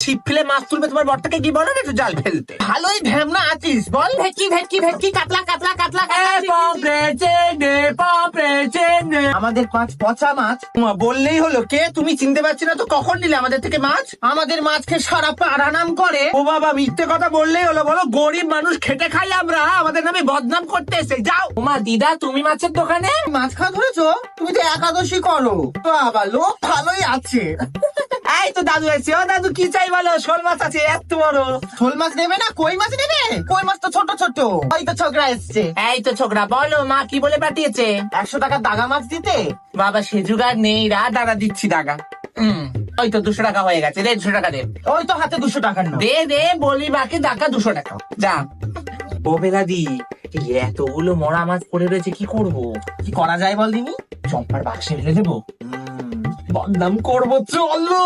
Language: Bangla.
ছিপ ফেলে মাছ তুলবে, তোমার বরটাকে কি বলো না একটু জাল ফেলতে? ভালোই ঢ্যামনা আছিস বল। ভেটকি ভেটকি ভেটকি কাতলা কাতলা কাতলা আমাদের মাছ পচা মাছ। বললেই হলো, কে তুমি চিনতে পারছি না তো? কখন নিলে আমাদের থেকে মাছ? আমাদের মাছকে সারা পাড়া নাম করে। ও বাবা, মিথ্যে কথা বললেই হলো। বলো গরিব মানুষ খেটে খাই আমরা, আমাদের নামে বদনাম করতে এসে। যাও। ওমা দিদা, তুমি মাছের দোকানে? মাছ খাওয়া ধরেছো? তুমি তো একাদশী করো। বাবা, লোক ভালোই আছে। এই তো দাদু এসে। ও দাদু, কি চাই বলো? শোল মাছ আছে এত বড়। শোল মাছ নেবে না কই মাছ নেবে? কই মাছ তো ছোট ছোট। ওই তো ছোকরা এসছে। এই তো ছোকরা, বলো মা কি বলে পাঠিয়েছে? 100 টাকা দাগা মাছ দিতে। বাবা সে জুগার নেই, দাদা দিচ্ছি টাকা। ওই তো 200 টাকা হয়ে গেছে, দে 200 টাকা দে। ওই তো হাতে 200 টাকার নোট। দে দে, বলি বাকি টাকা 200 টাকা। যা। ও বেলাদি, এই এতগুলো মরা মাছ পড়ে রয়েছে, কি করব? কি করা যায় বল দিনি? চম্পার বাক্সে ফেলে দেবো। বদনাম করবো, চলো।